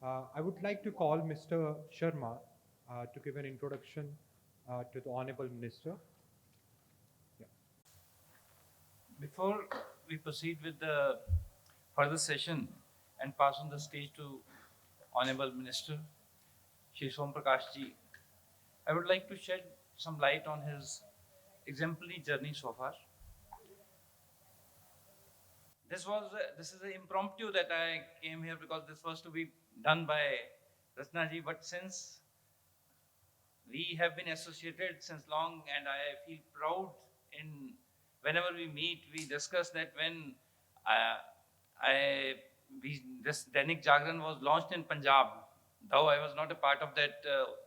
I would like to call Mr. Sharma to give an introduction to the Honorable Minister. Yeah. Before we proceed with the further session and pass on the stage to Honorable Minister Shri Som Prakash ji, I would like to shed some light on his exemplary journey so far. This is an impromptu that I came here because this was to be done by Rachna ji, but since we have been associated since long, and I feel proud in whenever we meet, we discuss that when uh, this Dainik Jagran was launched in Punjab, though I was not a part of that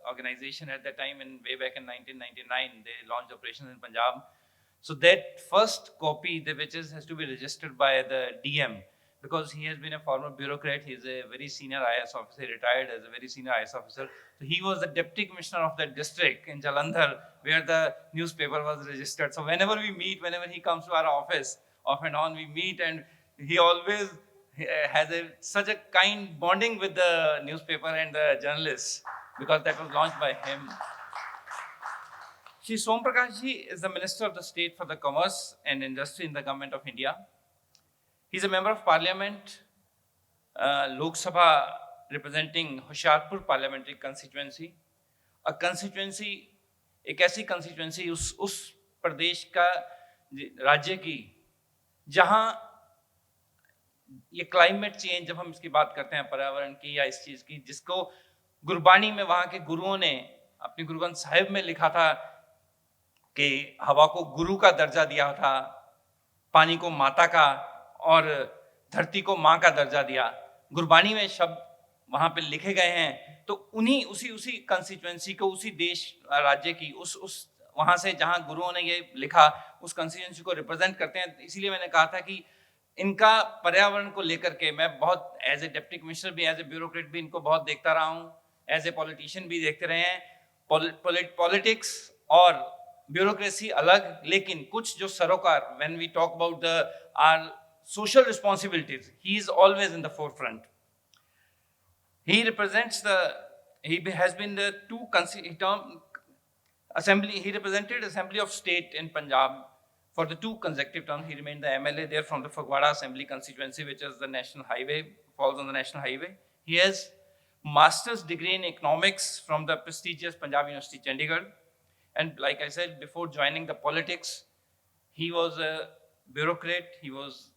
organization at that time. In way back in 1999, they launched operations in Punjab. So that first copy, which has to be registered by the DM, because he has been a former bureaucrat. He is a very senior IS officer, retired as a very senior IS officer. So he was the deputy commissioner of that district in Jalandhar, where the newspaper was registered. So whenever we meet, whenever he comes to our office, off and on, we meet, and he always has such a kind bonding with the newspaper and the journalists, because that was launched by him. Shri Som Prakash ji is the Minister of the State for the Commerce and Industry in the Government of India. He is a Member of Parliament, Lok Sabha, representing Hoshiarpur Parliamentary Constituency. A constituency, एक ऐसी constituency उस प्रदेश का राज्य की जहाँ ये climate change, जब हम इसकी बात करते हैं पर्यावरण की या इस चीज की, जिसको गुरबानी में वहां के गुरुओं ने अपनी गुरु ग्रंथ साहिब में लिखा था कि हवा को गुरु का दर्जा दिया था, पानी को माता का और धरती को माँ का दर्जा दिया, गुरबानी में शब्द वहां पे लिखे गए हैं। तो उन्हीं उसी कंस्टिट्यूएंसी को, उसी देश राज्य की उस वहां से जहां गुरुओं ने ये लिखा, उस कंस्टिट्यूएंसी को रिप्रेजेंट करते हैं। इसीलिए मैंने कहा था कि इनका पर्यावरण को लेकर के मैं बहुत एज ए डिप्टी कमिश्नर भी, एज ए ब्यूरोक्रेट भी इनको बहुत देखता रहा हूँ, एज ए पॉलिटिशियन भी देखते रहे हैं। पॉलिटिक्स और ब्यूरोक्रेसी अलग, लेकिन कुछ जो सरोकार, when we talk about the our social responsibilities, he is always in the forefront. He represents he has been the he represented Assembly of State in Punjab for the 2 consecutive terms. He remained the MLA there from the Fagwara Assembly constituency, which is the national highway, falls on the national highway. He has master's degree in economics from the prestigious Punjab University, Chandigarh. And like I said, before joining the politics, he was a bureaucrat. He was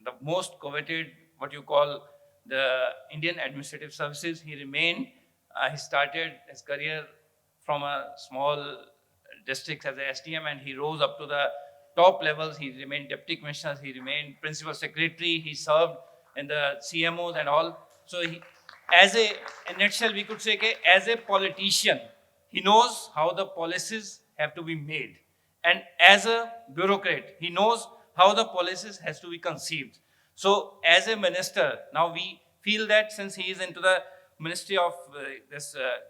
the most coveted, what you call the Indian Administrative Services. He remained, he started his career from a small district as a SDM, and he rose up to the top levels. He remained deputy commissioner, he remained principal secretary, he served in the CMOs and all. So in nutshell, we could say that as a politician, he knows how the policies have to be made. And as a bureaucrat, he knows how the policies has to be conceived. So as a minister, now we feel that since he is into the Ministry of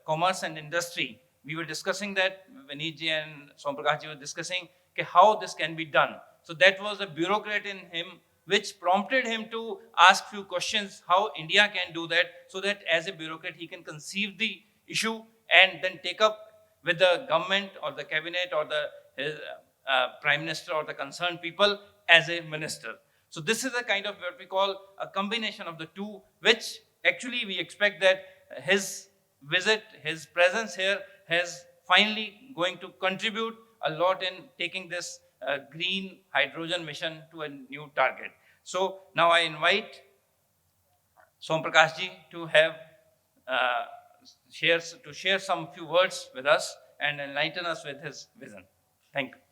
Commerce and Industry, we were discussing that, Vineet ji and Som Prakash ji were discussing how this can be done. So that was a bureaucrat in him, which prompted him to ask few questions, how India can do that, so that as a bureaucrat, he can conceive the issue and then take up with the government or the cabinet or the prime minister or the concerned people as a minister. So this is a kind of what we call a combination of the two, which actually we expect that his visit, his presence here has finally going to contribute a lot in taking this green hydrogen mission to a new target. So now I invite Som Prakash ji to have share some few words with us and enlighten us with his vision. Thank you.